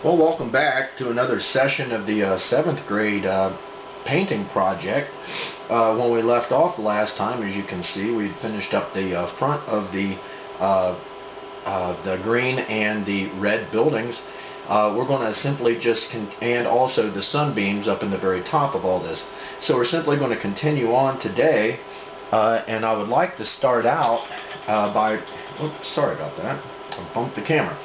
Well, welcome back to another session of the 7th grade painting project. When we left off the last time, as you can see, we finished up the front of the green and the red buildings. We're going to simply just, and also the sunbeams up in the very top of all this. So we're simply going to continue on today, and I would like to start out by, oops, sorry about that, I bumped the camera.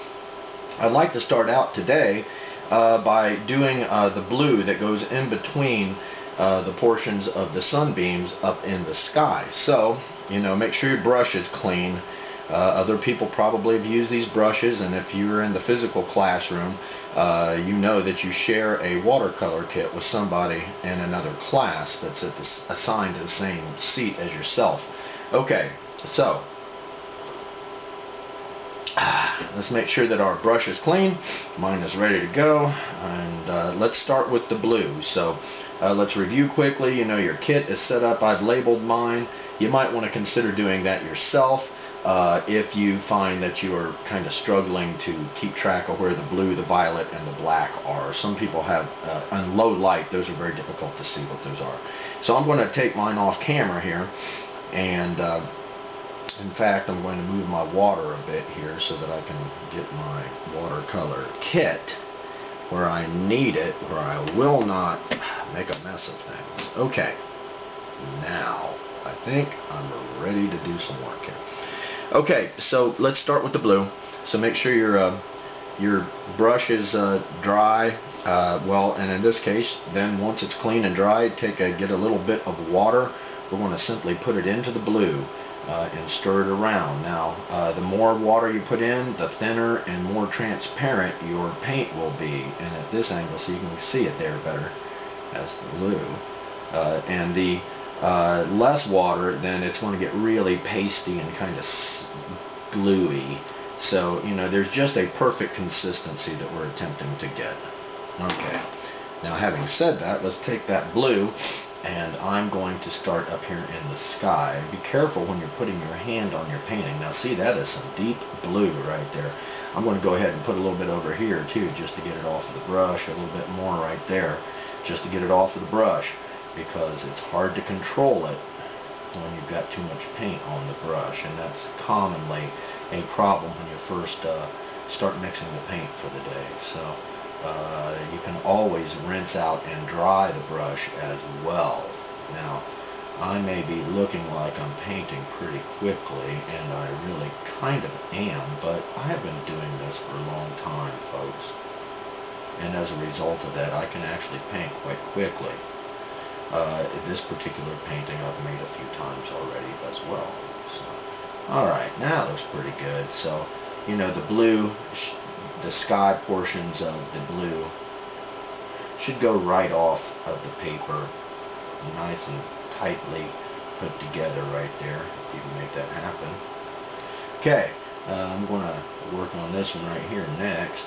I'd like to start out today by doing the blue that goes in between the portions of the sunbeams up in the sky. So, you know, make sure your brush is clean. Other people probably have used these brushes, and if you're in the physical classroom, you know that you share a watercolor kit with somebody in another class that's assigned to the same seat as yourself. Okay, so let's make sure that our brush is clean. Mine is ready to go, and let's start with the blue. So let's review quickly. You know, your kit is set up. I've labeled mine. You might want to consider doing that yourself if you find that you are kind of struggling to keep track of where the blue, the violet, and the black are. Some people have, on low light, those are very difficult to see what those are. So I'm going to take mine off camera here, and in fact, I'm going to move my water a bit here so that I can get my watercolor kit where I need it, where I will not make a mess of things. Okay, now I think I'm ready to do some work here. Okay, so let's start with the blue. So make sure your brush is dry. Well, and in this case, then once it's clean and dry, get a little bit of water. We're going to simply put it into the blue. And stir it around. Now, the more water you put in, the thinner and more transparent your paint will be. And at this angle, so you can see it there better, that's the blue. And the less water, then it's going to get really pasty and kind of gluey. So, you know, there's just a perfect consistency that we're attempting to get. Okay. Now, having said that, let's take that blue, and I'm going to start up here in the sky. Be careful when you're putting your hand on your painting. Now see, that is some deep blue right there. I'm going to go ahead and put a little bit over here too, just to get it off of the brush, a little bit more right there, just to get it off of the brush, because it's hard to control it when you've got too much paint on the brush, and that's commonly a problem when you first start mixing the paint for the day. So you can always rinse out and dry the brush as well. Now, I may be looking like I'm painting pretty quickly, and I really kind of am, but I have been doing this for a long time, folks. And as a result of that, I can actually paint quite quickly. This particular painting I've made a few times already as well. So, alright, now it looks pretty good. So, you know, the blue, the sky portions of the blue should go right off of the paper, nice and tightly put together right there, if you can make that happen. Okay, I'm going to work on this one right here next.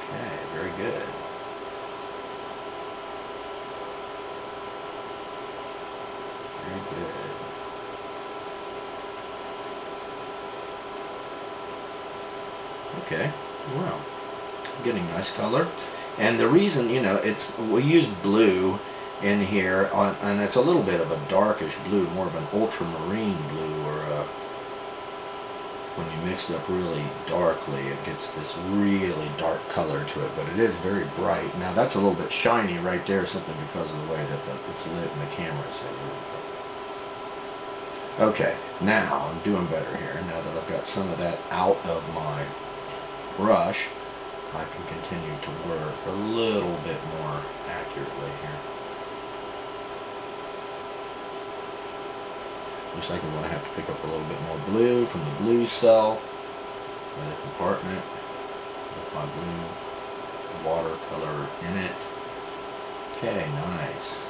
Okay, very good. Very good. Okay, well, getting nice color. And the reason, you know, we use blue in here, and it's a little bit of a darkish blue, more of an ultramarine blue, or when you mix it up really darkly, it gets this really dark color to it, but it is very bright. Now that's a little bit shiny right there, simply because of the way that it's lit in the camera. Okay, now I'm doing better here. Now that I've got some of that out of my brush, I can continue to work a little bit more accurately here. Looks like I'm going to have to pick up a little bit more blue from the blue cell, the compartment with my blue watercolor in it. Okay, nice.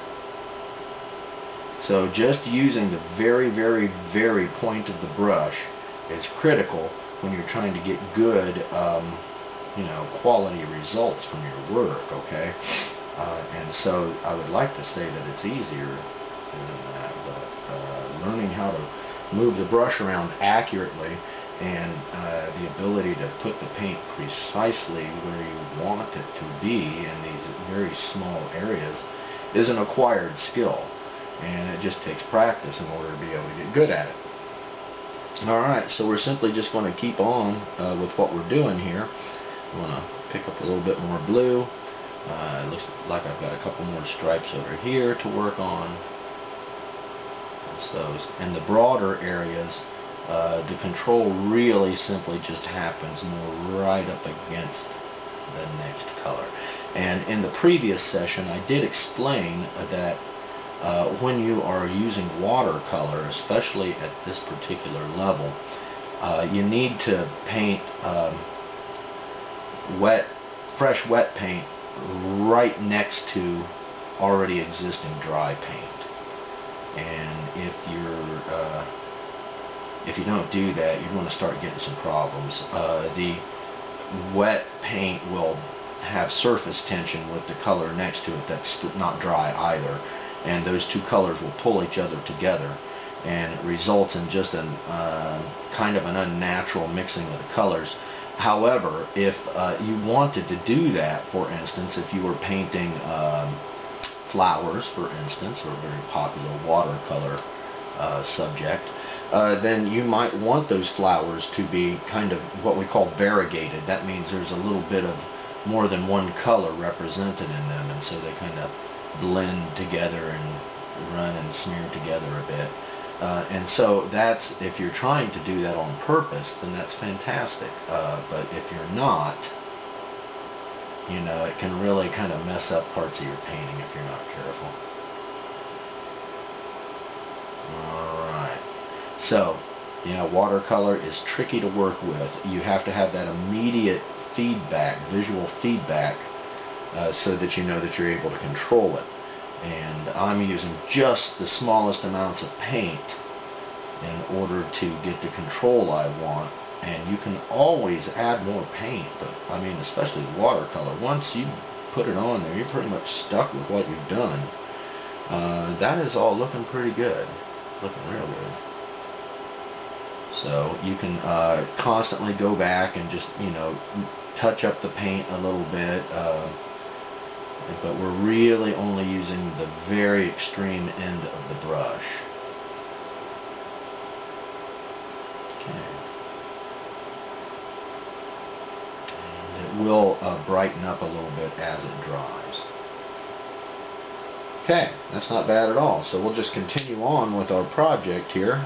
So just using the very, very, very point of the brush is critical when you're trying to get good, you know, quality results from your work, okay? And so I would like to say that it's easier than that, but learning how to move the brush around accurately and the ability to put the paint precisely where you want it to be in these very small areas is an acquired skill, and it just takes practice in order to be able to get good at it. Alright, so we're simply just going to keep on with what we're doing here. I'm going to pick up a little bit more blue. It looks like I've got a couple more stripes over here to work on. And the broader areas, the control really simply just happens more right up against the next color. And in the previous session I did explain that when you are using watercolor, especially at this particular level, you need to paint fresh wet paint right next to already existing dry paint. And if you don't do that, you're going to start getting some problems. The wet paint will have surface tension with the color next to it that's not dry either, and those two colors will pull each other together, and it results in just an kind of an unnatural mixing of the colors. However, if you wanted to do that, for instance, if you were painting flowers, for instance, or a very popular watercolor subject, then you might want those flowers to be kind of what we call variegated. That means there's a little bit of more than one color represented in them, and so they kind of blend together and run and smear together a bit. And so that's, if you're trying to do that on purpose, then that's fantastic. But if you're not, you know, it can really kind of mess up parts of your painting if you're not careful. Alright. So, yeah, watercolor is tricky to work with. You have to have that immediate feedback, visual feedback, so that you know that you're able to control it. And I'm using just the smallest amounts of paint in order to get the control I want. And you can always add more paint, but I mean, especially the watercolor, once you put it on there, you're pretty much stuck with what you've done. That is all looking pretty good, looking real good. So you can constantly go back and just, you know, touch up the paint a little bit, but we're really only using the very extreme end of the brush. Okay. And it will brighten up a little bit as it dries. Okay, that's not bad at all. So we'll just continue on with our project here,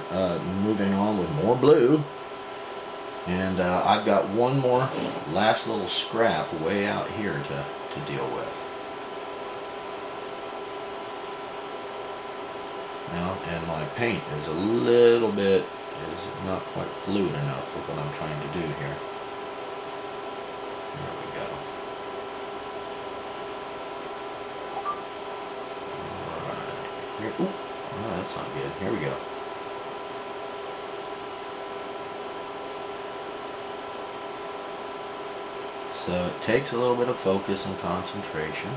moving on with more blue. And I've got one more last little scrap way out here to deal with. Now, and my paint is a little bit, is not quite fluid enough for what I'm trying to do here. There we go. Alright. Here, ooh, oh, that's not good. Here we go. So it takes a little bit of focus and concentration,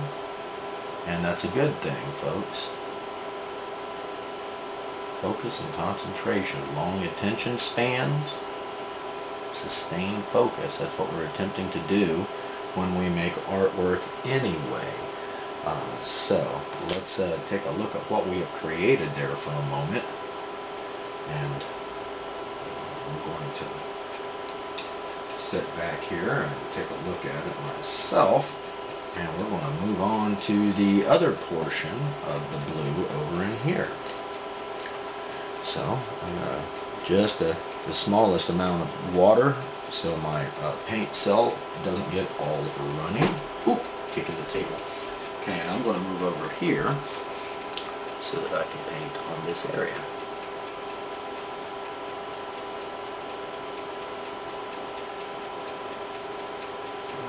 and that's a good thing, folks. Focus and concentration, long attention spans, sustained focus. That's what we're attempting to do when we make artwork anyway. So let's take a look at what we have created there for a moment, and I'm going to sit back here and take a look at it myself, and we're going to move on to the other portion of the blue over in here. So I'm going to just the smallest amount of water so my paint cell doesn't get all running. Oop, kicking the table. Okay, and I'm going to move over here so that I can paint on this area.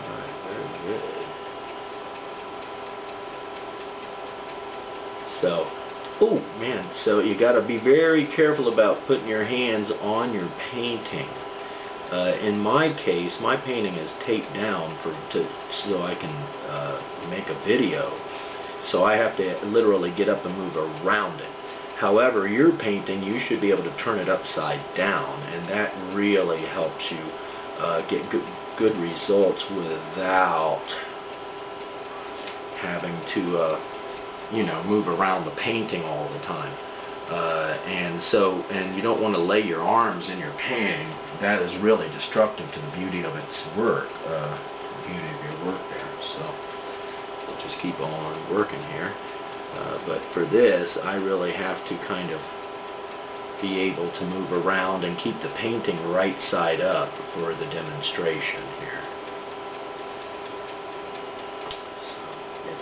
Alright, very good. So, oh man, so you got to be very careful about putting your hands on your painting. In my case, my painting is taped down so I can make a video. So I have to literally get up and move around it. However, your painting, you should be able to turn it upside down, and that really helps you get good results without having to move around the painting all the time. And you don't want to lay your arms in your painting. That is really destructive to the beauty of its work, the beauty of your work there. So we'll just keep on working here. But for this, I really have to kind of be able to move around and keep the painting right side up for the demonstration here.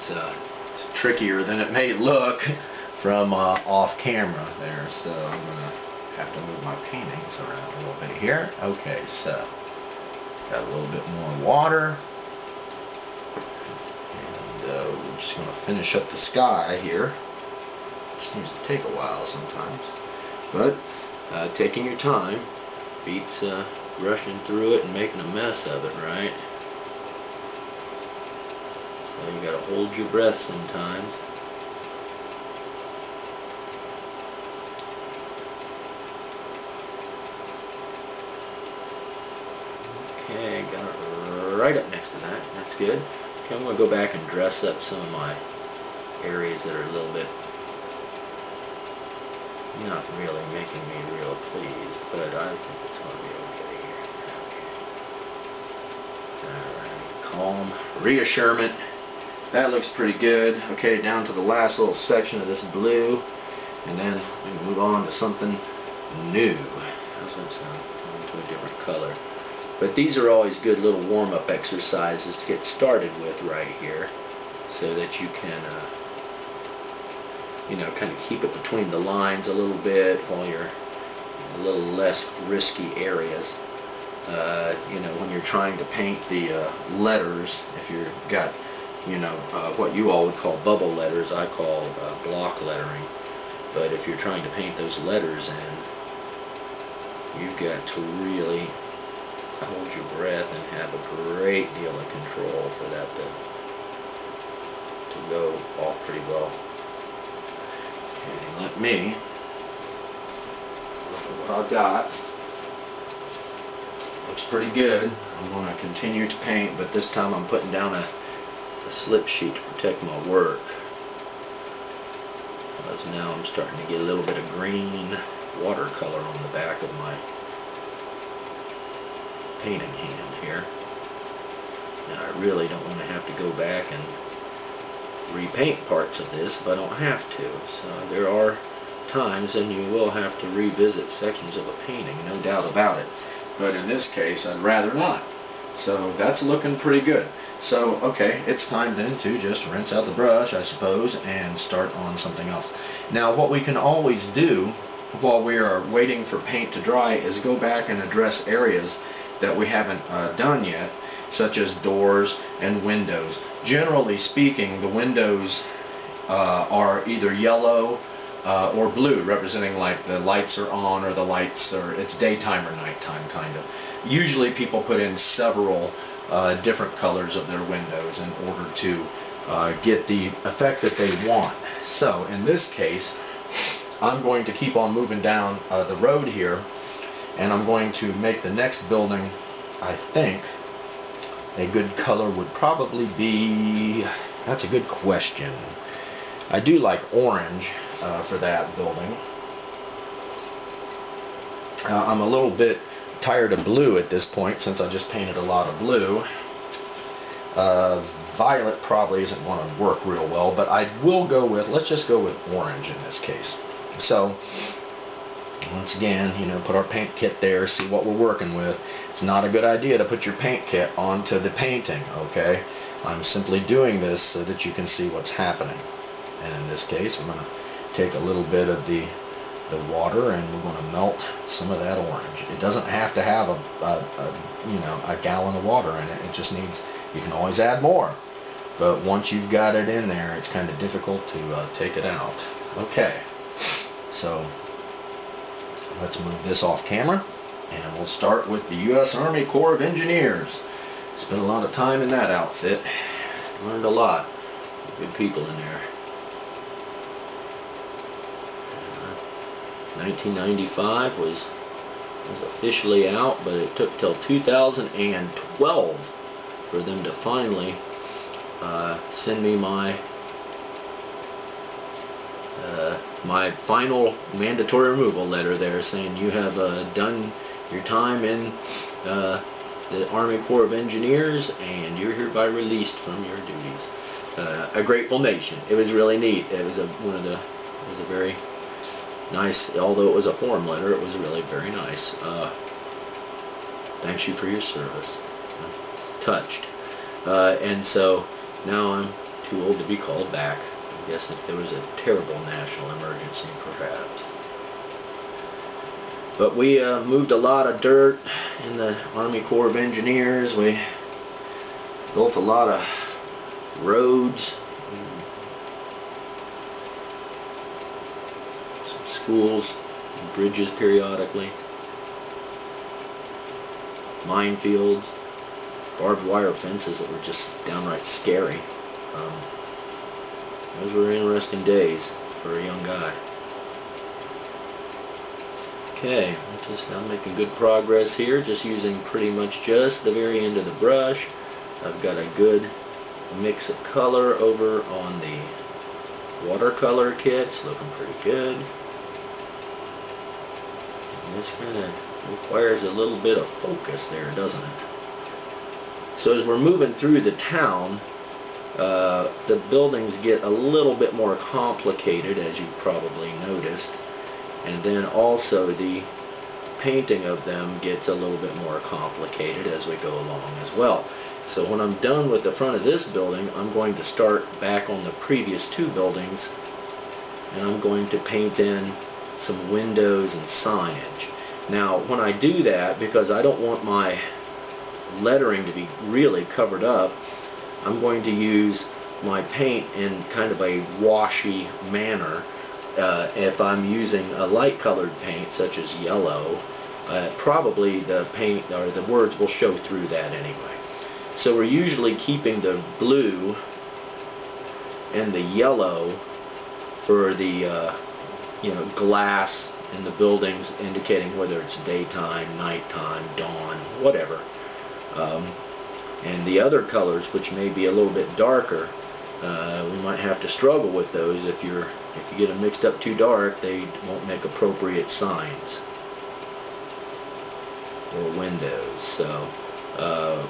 So it's trickier than it may look from off camera there, so I'm going to have to move my paintings around a little bit here. Okay, so got a little bit more water, and we're just going to finish up the sky here. Just needs to take a while sometimes, but taking your time beats rushing through it and making a mess of it, right? So you got to hold your breath sometimes. Okay, got it right up next to that. That's good. Okay, I'm going to go back and dress up some of my areas that are a little bit not really making me real pleased, but I think it's going to be okay here. Okay. Alright, calm, reassurement. That looks pretty good. Okay, down to the last little section of this blue, and then we move on to something new. How's that sound? Into a different color. But these are always good little warm-up exercises to get started with right here, so that you can, kind of keep it between the lines a little bit while you're in a little less risky areas. When you're trying to paint the letters, if you've got, what you all would call bubble letters, I call block lettering. But if you're trying to paint those letters in, you've got to really hold your breath and have a great deal of control for that to go off pretty well. Okay, let me look at what I've got. Looks pretty good. I'm going to continue to paint, but this time I'm putting down a slip sheet to protect my work, because now I'm starting to get a little bit of green watercolor on the back of my painting hand here, and I really don't want to have to go back and repaint parts of this if I don't have to. So there are times when you will have to revisit sections of a painting, no doubt about it, but in this case I'd rather not. So that's looking pretty good. So okay, it's time then to just rinse out the brush, I suppose, and start on something else. Now what we can always do while we are waiting for paint to dry is go back and address areas that we haven't done yet, such as doors and windows. Generally speaking, the windows are either yellow or blue, representing like the lights are on or the lights are, it's daytime or nighttime kind of. Usually people put in several different colors of their windows in order to get the effect that they want. So in this case, I'm going to keep on moving down the road here, and I'm going to make the next building, I think, a good color would probably be, that's a good question. I do like orange for that building. I'm a little bit tired of blue at this point since I just painted a lot of blue. Violet probably isn't going to work real well, but I will go with, let's just go with orange in this case. So once again, put our paint kit there, see what we're working with. It's not a good idea to put your paint kit onto the painting, okay? I'm simply doing this so that you can see what's happening. And in this case, we're going to take a little bit of the water and we're going to melt some of that orange. It doesn't have to have a gallon of water in it. It just needs, you can always add more. But once you've got it in there, it's kind of difficult to take it out. Okay, so let's move this off camera, and we'll start with the U.S. Army Corps of Engineers. Spent a lot of time in that outfit. Learned a lot. Good people in there. 1995 was officially out, but it took till 2012 for them to finally send me my final mandatory removal letter there, saying you have done your time in the Army Corps of Engineers and you're hereby released from your duties. A grateful nation. It was really neat. It was a very nice, although it was a form letter, it was really very nice. Thanks you for your service. Touched. And so now I'm too old to be called back. I guess if there was a terrible national emergency, perhaps. But we moved a lot of dirt in the Army Corps of Engineers. We built a lot of roads, some schools, and bridges periodically, minefields, barbed wire fences that were just downright scary. Those were interesting days for a young guy. Okay, I'm making good progress here, just using pretty much just the very end of the brush. I've got a good mix of color over on the watercolor kits, looking pretty good. And this kind of requires a little bit of focus there, doesn't it? So as we're moving through the town, the buildings get a little bit more complicated, as you probably noticed, and then also the painting of them gets a little bit more complicated as we go along as well. So when I'm done with the front of this building, I'm going to start back on the previous two buildings, and I'm going to paint in some windows and signage. Now when I do that, because I don't want my lettering to be really covered up, I'm going to use my paint in kind of a washy manner. If I'm using a light colored paint such as yellow, probably the paint or the words will show through that anyway. So we're usually keeping the blue and the yellow for the glass in the buildings, indicating whether it's daytime, nighttime, dawn, whatever. And the other colors, which may be a little bit darker, we might have to struggle with those. If you get them mixed up too dark, they won't make appropriate signs or windows. So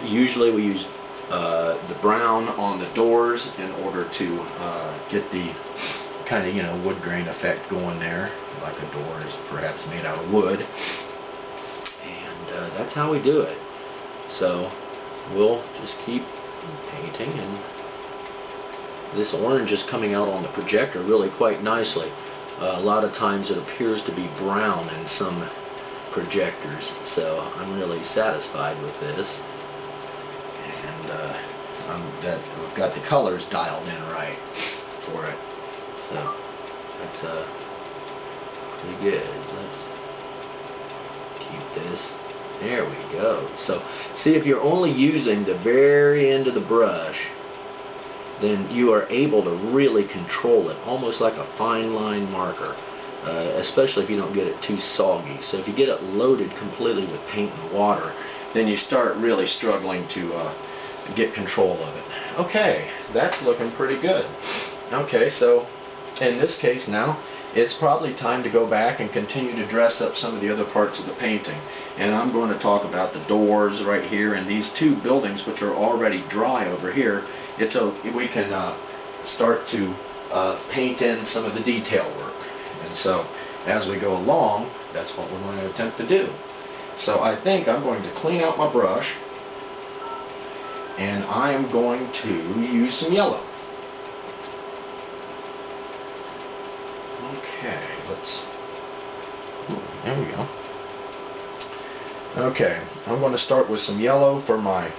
usually we use the brown on the doors in order to get the kind of wood grain effect going there, like a door is perhaps made out of wood. And that's how we do it. So we'll just keep painting, and this orange is coming out on the projector really quite nicely. A lot of times it appears to be brown in some projectors, so I'm really satisfied with this. And we've got the colors dialed in right for it, so that's pretty good. Let's keep this. There we go. So see, if you're only using the very end of the brush, then you are able to really control it, almost like a fine line marker, especially if you don't get it too soggy. So if you get it loaded completely with paint and water, then you start really struggling to get control of it. Okay, that's looking pretty good. Okay, so in this case now, it's probably time to go back and continue to dress up some of the other parts of the painting. And I'm going to talk about the doors right here and these two buildings which are already dry over here. We can start to paint in some of the detail work. And so as we go along, that's what we're going to attempt to do. So I think I'm going to clean out my brush, and I am going to use some yellow. Okay, there we go. Okay, I'm going to start with some yellow for my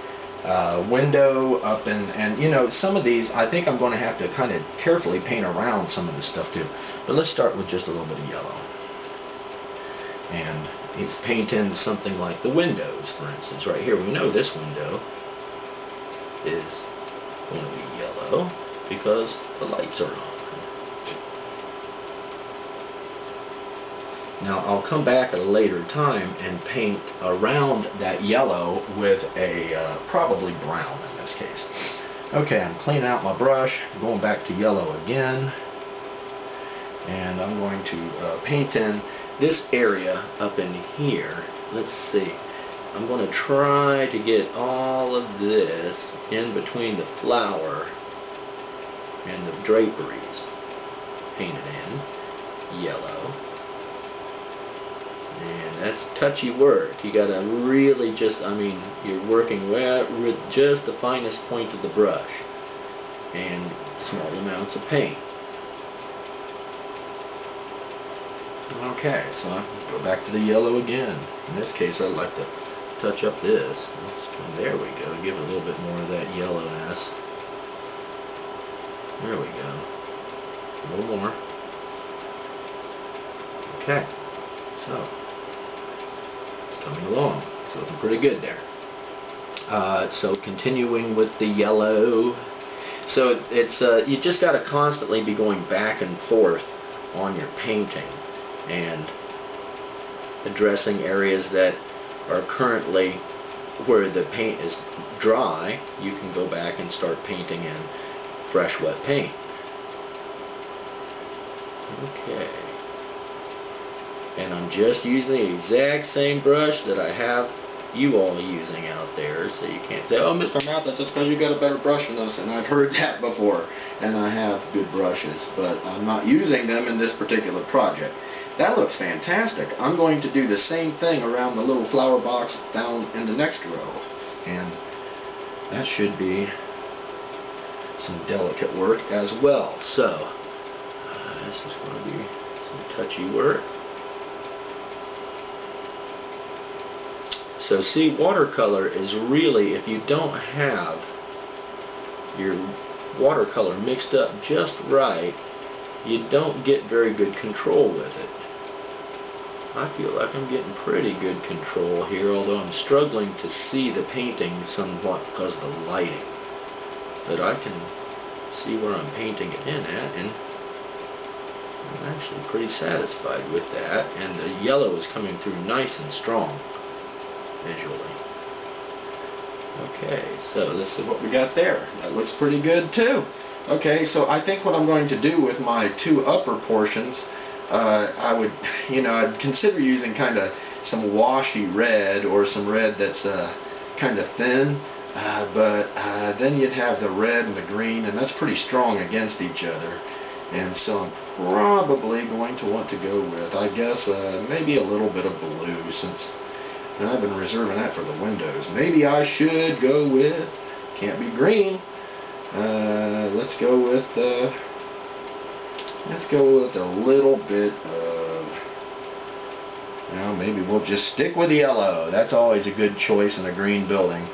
window up, and some of these I think I'm going to have to kind of carefully paint around some of this stuff too. But let's start with just a little bit of yellow. And paint in something like the windows, for instance. Right here, we know this window is going to be yellow because the lights are on. Now I'll come back at a later time and paint around that yellow with a probably brown in this case. Okay, I'm cleaning out my brush, going back to yellow again, and I'm going to paint in this area up in here. Let's see. I'm going to try to get all of this in between the flower and the draperies painted in yellow. And that's touchy work. You got to really just, I mean, you're working with just the finest point of the brush and small amounts of paint. Okay, so I go back to the yellow again. In this case, I'd like to touch up this. There we go. Give it a little bit more of that yellowness. There we go. A little more. Okay, so coming along. It's looking pretty good there. So continuing with the yellow. So it's you just got to constantly be going back and forth on your painting and addressing areas that are currently where the paint is dry. You can go back and start painting in fresh wet paint. Okay. And I'm just using the exact same brush that I have you all using out there, so you can't say, oh, Mr. Matt, that's just because you got a better brush than us, and I've heard that before, and I have good brushes, but I'm not using them in this particular project. That looks fantastic. I'm going to do the same thing around the little flower box down in the next row, and that should be some delicate work as well. So, this is going to be some touchy work. So see, watercolor is really, if you don't have your watercolor mixed up just right, you don't get very good control with it. I feel like I'm getting pretty good control here, although I'm struggling to see the painting somewhat because of the lighting. But I can see where I'm painting it in at, and I'm actually pretty satisfied with that. And the yellow is coming through nice and strong visually. Okay, so this is what we got there. That looks pretty good too. Okay, so I think what I'm going to do with my two upper portions, I'd consider using kind of some washy red or some red that's kind of thin, but then you'd have the red and the green, and that's pretty strong against each other. And so I'm probably going to want to go with, I guess, maybe a little bit of blue, since I've been reserving that for the windows. Maybe I should go with, can't be green, let's go with a little bit of, maybe we'll just stick with the yellow. That's always a good choice in a green building.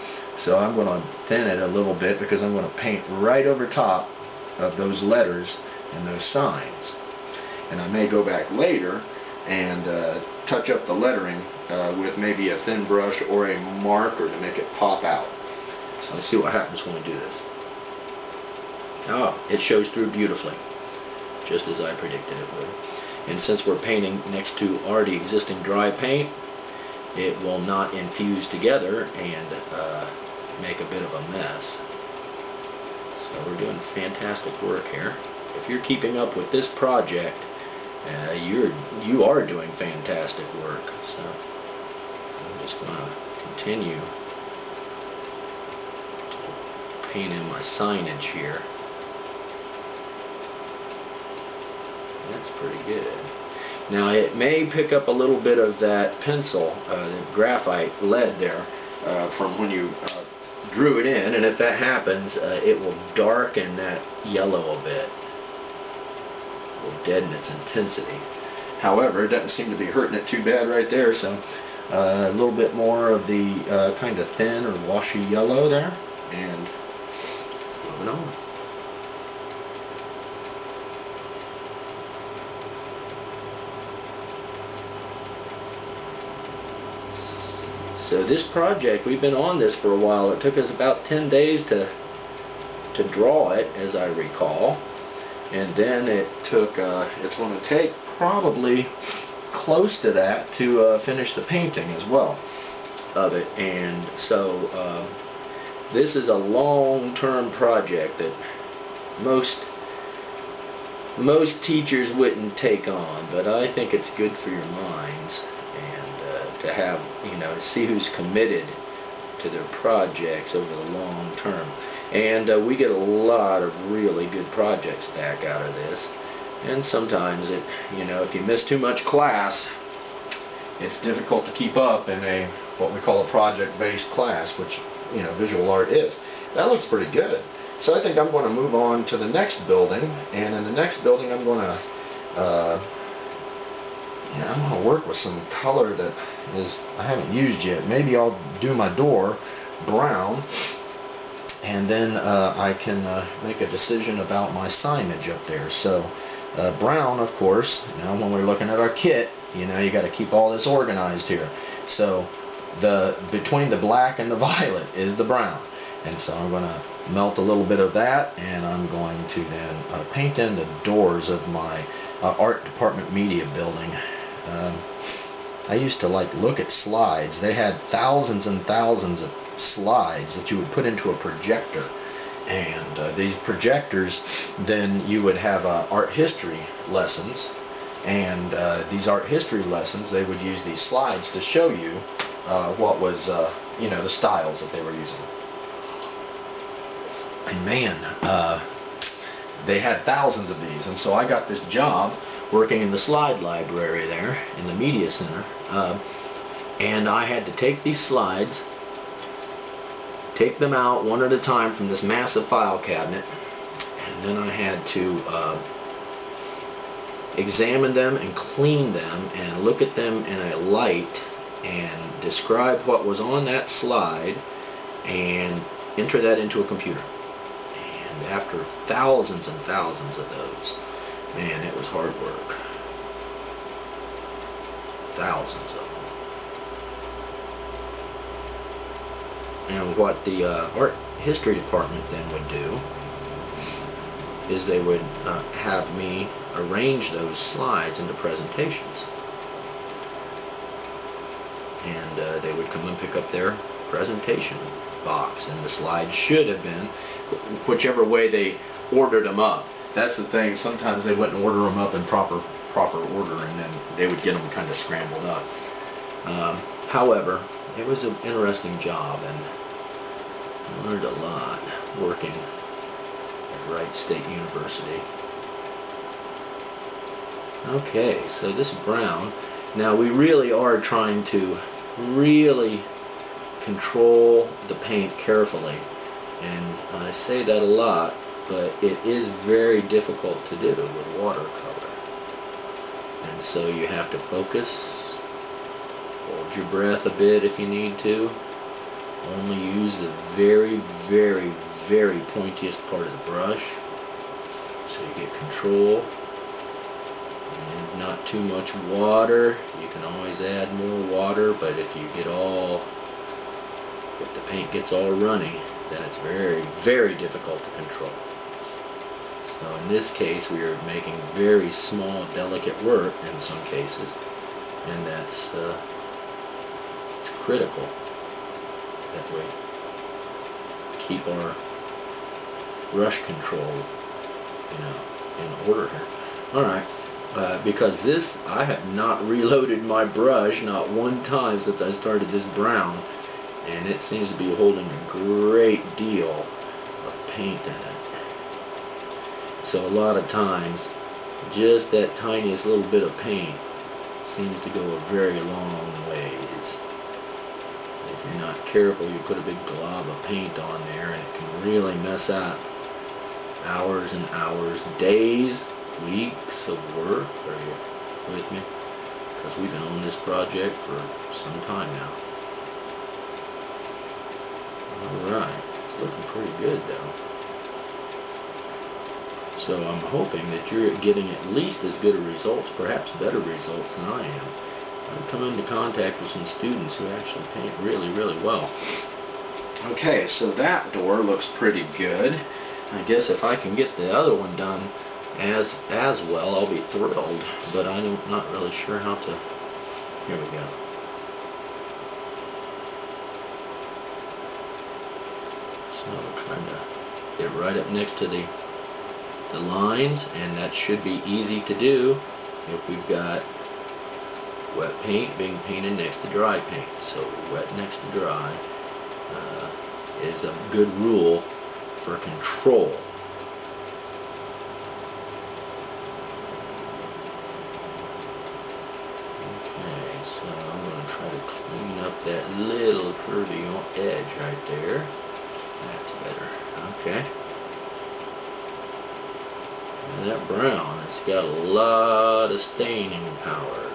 So I'm going to thin it a little bit because I'm going to paint right over top of those letters and those signs. And I may go back later and touch up the lettering with maybe a thin brush or a marker to make it pop out. So let's see what happens when we do this. Oh, it shows through beautifully, just as I predicted it would. And since we're painting next to already existing dry paint, it will not infuse together and make a bit of a mess. So we're doing fantastic work here. If you're keeping up with this project, you are doing fantastic work. So I'm just going to continue to paint in my signage here. That's pretty good. Now it may pick up a little bit of that pencil, the graphite lead there, from when you drew it in, and if that happens, it will darken that yellow a bit. Will deaden its intensity. However, it doesn't seem to be hurting it too bad right there, so a little bit more of the kind of thin or washy yellow there, and moving on. So this project, we've been on this for a while. It took us about 10 days to draw it, as I recall. And then it took, it's going to take probably close to that to finish the painting as well of it. And so this is a long-term project that most teachers wouldn't take on, but I think it's good for your minds, and to have, to see who's committed to their projects over the long term. And we get a lot of really good projects back out of this. And sometimes if you miss too much class, it's difficult to keep up in what we call a project-based class, which visual art is. That looks pretty good. So I think I'm going to move on to the next building, and in the next building I'm going to work with some color that I haven't used yet. Maybe I'll do my door brown, and then I can make a decision about my signage up there. So brown, of course, when we're looking at our kit, you got to keep all this organized here. So between the black and the violet is the brown. And so I'm going to melt a little bit of that, and I'm going to then paint in the doors of my art department media building. I used to look at slides. They had thousands and thousands of slides that you would put into a projector. And these projectors, then you would have art history lessons. And these art history lessons, they would use these slides to show you what was, the styles that they were using. And man, they had thousands of these, and so I got this job working in the slide library there in the media center, and I had to take these slides, take them out one at a time from this massive file cabinet, and then I had to examine them and clean them and look at them in a light and describe what was on that slide and enter that into a computer. And after thousands and thousands of those, man, it was hard work. Thousands of them. And what the art history department then would do is they would have me arrange those slides into presentations. And they would come and pick up their presentation box, and the slides should have been whichever way they ordered them up. That's the thing, sometimes they wouldn't order them up in proper order, and then they would get them kind of scrambled up. However, it was an interesting job, and I learned a lot working at Wright State University. Okay, so this brown, now we really are trying to really control the paint carefully, and I say that a lot, but it is very difficult to do with watercolor. And so you have to focus, hold your breath a bit if you need to, only use the very, very, very pointiest part of the brush so you get control, and not too much water. You can always add more water, but if the paint gets all runny, then it's very, very difficult to control. So in this case, we are making very small, delicate work in some cases, and that's critical that we keep our brush control, in order here. All right. Because I have not reloaded my brush not one time since I started this brown, and it seems to be holding a great deal of paint in it. So a lot of times, just that tiniest little bit of paint seems to go a very long ways. If you're not careful, you put a big glob of paint on there, and it can really mess up hours and hours, days, weeks of work. Are you with me? Because we've been on this project for some time now. Alright, it's looking pretty good though. So I'm hoping that you're getting at least as good a results, perhaps better results than I am. I've come into contact with some students who actually paint really, really well. Okay, so that door looks pretty good. I guess if I can get the other one done as well, I'll be thrilled, but I'm not really sure how to. Here we go. So we're trying to get right up next to the lines, and that should be easy to do if we've got wet paint being painted next to dry paint. So wet next to dry is a good rule for control. So I'm going to try to clean up that little curvy edge right there. That's better. Okay. And that brown, it's got a lot of staining power.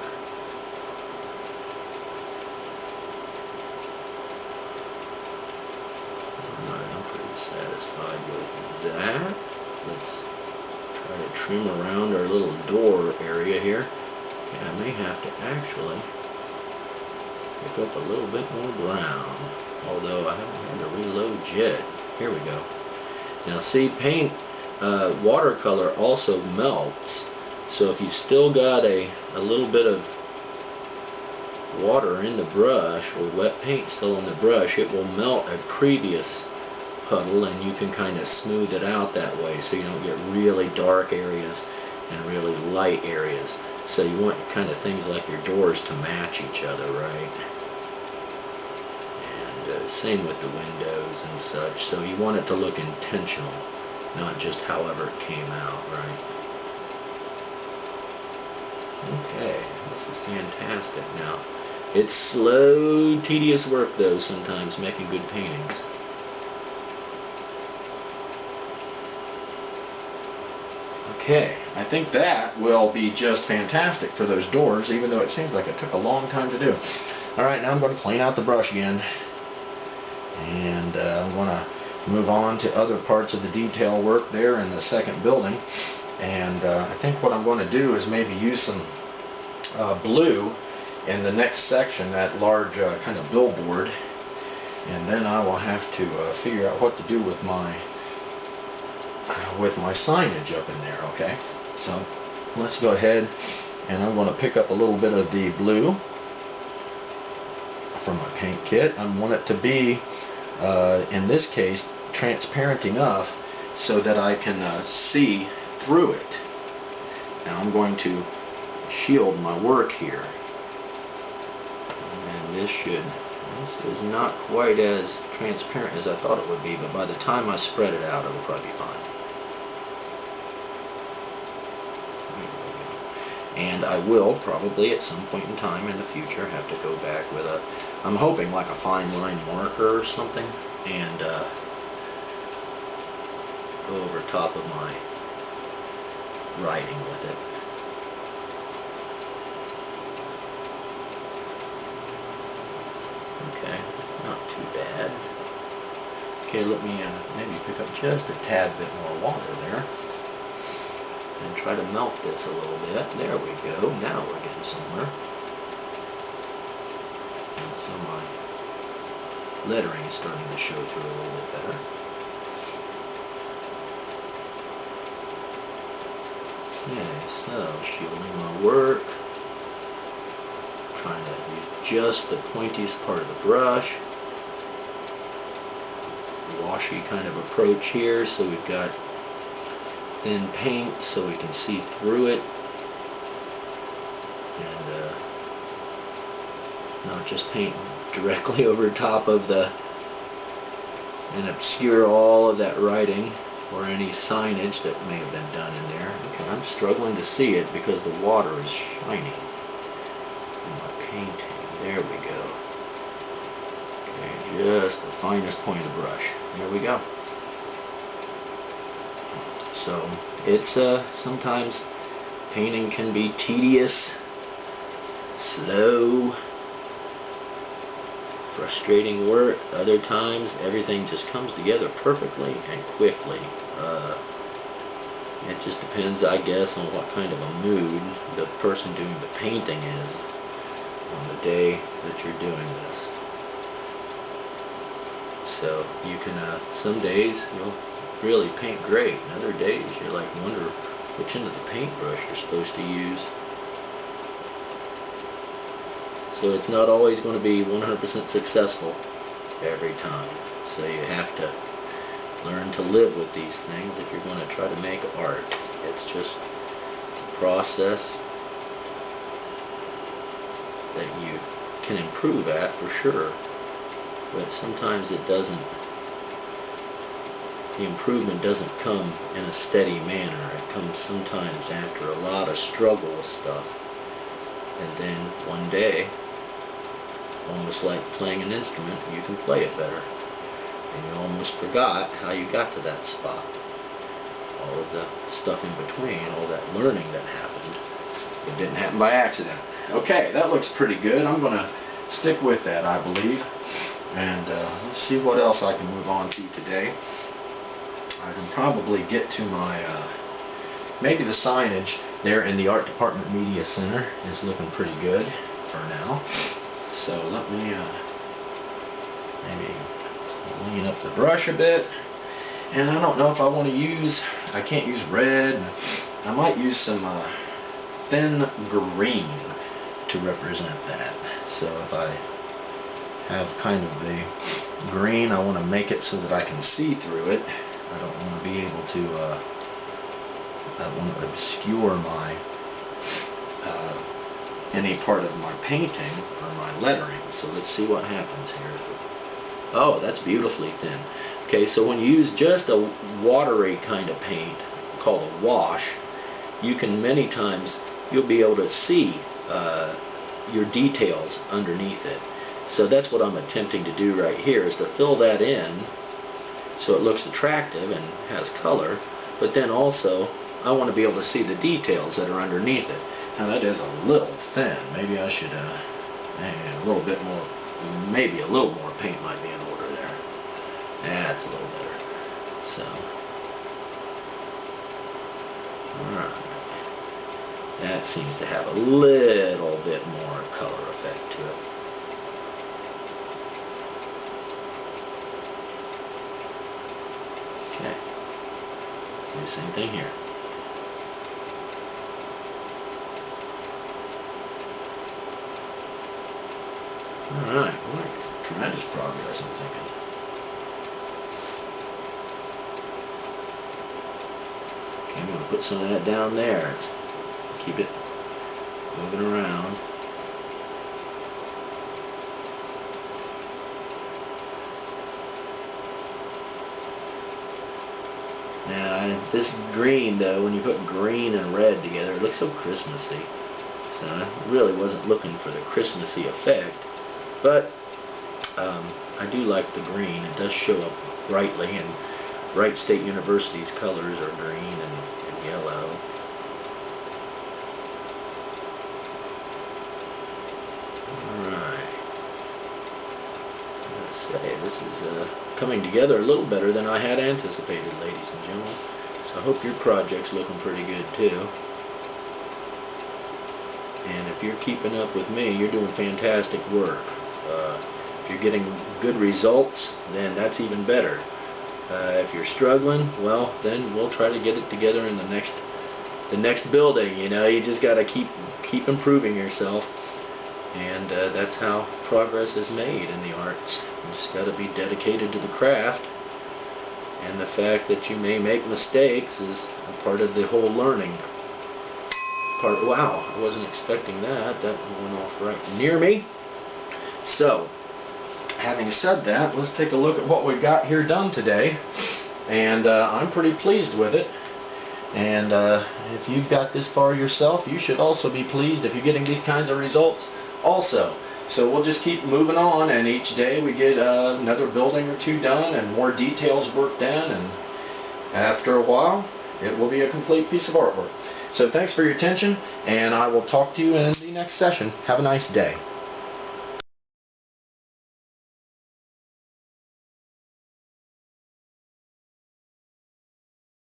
Alright, I'm pretty satisfied with that. Let's try to trim around our little door area here. Okay, I may have to actually pick up a little bit more brown, although I haven't had to reload yet. Here we go. Now see, paint, watercolor also melts, so if you still got a little bit of water in the brush or wet paint still in the brush, it will melt a previous puddle, and you can kind of smooth it out that way so you don't get really dark areas and really light areas. So you want kind of things like your doors to match each other, right? And same with the windows and such. So you want it to look intentional, not just however it came out, right? Okay, this is fantastic. Now, it's slow, tedious work though sometimes making good paintings. Okay, I think that will be just fantastic for those doors, even though it seems like it took a long time to do. Alright, now I'm going to clean out the brush again, and I'm going to move on to other parts of the detail work there in the second building. And I think what I'm going to do is maybe use some blue in the next section, that large kind of billboard, and then I will have to figure out what to do with my signage up in there. Okay, so let's go ahead, and I'm going to pick up a little bit of the blue from my paint kit. I want it to be in this case transparent enough so that I can see through it. Now I'm going to shield my work here, and this is not quite as transparent as I thought it would be, but by the time I spread it out, it'll probably be fine. And I will probably at some point in time in the future have to go back with I'm hoping like a fine line marker or something, and go over top of my writing with it. Okay, not too bad. Okay, let me maybe pick up just a tad bit more water there and try to melt this a little bit. There we go. Now we're getting somewhere. And so my lettering is starting to show through a little bit better. Okay, so shielding my work. Trying to use just the pointiest part of the brush. Washy kind of approach here, so we've got thin paint so we can see through it, and not just paint directly over top of and obscure all of that writing or any signage that may have been done in there. Okay, I'm struggling to see it because the water is shining in my painting. There we go. Okay, just the finest point of the brush. There we go. So it's sometimes painting can be tedious, slow, frustrating work. Other times everything just comes together perfectly and quickly. It just depends, I guess, on what kind of a mood the person doing the painting is on the day that you're doing this. So you can some days you'll really paint great, and other days you're like which end of the paintbrush you're supposed to use. So it's not always going to be 100% successful every time. So you have to learn to live with these things if you're going to try to make art. It's just a process that you can improve at for sure, but sometimes it doesn't. The improvement doesn't come in a steady manner. It comes sometimes after a lot of struggle with stuff, and then one day, almost like playing an instrument, you can play it better. And you almost forgot how you got to that spot. All of the stuff in between, all that learning that happened, it didn't happen by accident. Okay, that looks pretty good. I'm going to stick with that, I believe. And let's see what else I can move on to today. I can probably get to my, maybe the signage there in the Art Department Media Center is looking pretty good for now. So let me maybe lean up the brush a bit, and I don't know if I want to use, I can't use red, I might use some thin green to represent that. So if I have kind of the green, I want to make it so that I can see through it. I don't want to be able to, I want to obscure my, any part of my painting or my lettering. So let's see what happens here. Oh, that's beautifully thin. Okay, so when you use just a watery kind of paint called a wash, you can many times, you'll be able to see your details underneath it. So that's what I'm attempting to do right here, is to fill that in so it looks attractive and has color, but then also I want to be able to see the details that are underneath it. Now that is a little thin. Maybe I should a little bit more, maybe a little more paint might be in order there. That's a little better. So, alright. That seems to have a little bit more color effect to it. Okay. Do the same thing here. Alright, boy, tremendous progress, I'm thinking. Okay, I'm going to put some of that down there. Keep it moving around. Now, this green, though, when you put green and red together, it looks so Christmassy. So I really wasn't looking for the Christmassy effect. But I do like the green. It does show up brightly, and Wright State University's colors are green and yellow. Alright. Let's say this is coming together a little better than I had anticipated, ladies and gentlemen. So I hope your project's looking pretty good too. And if you're keeping up with me, you're doing fantastic work. If you're getting good results, then that's even better. If you're struggling, well, then we'll try to get it together in the next building. You know, you just got to keep improving yourself, and that's how progress is made in the arts. You just got to be dedicated to the craft, and the fact that you may make mistakes is a part of the whole learning part. Wow, I wasn't expecting that. That went off right near me. So, having said that, let's take a look at what we've got here done today. And I'm pretty pleased with it. And if you've got this far yourself, you should also be pleased if you're getting these kinds of results also. So we'll just keep moving on, and each day we get another building or two done and more details worked in, and after a while it will be a complete piece of artwork. So thanks for your attention, and I will talk to you in the next session. Have a nice day.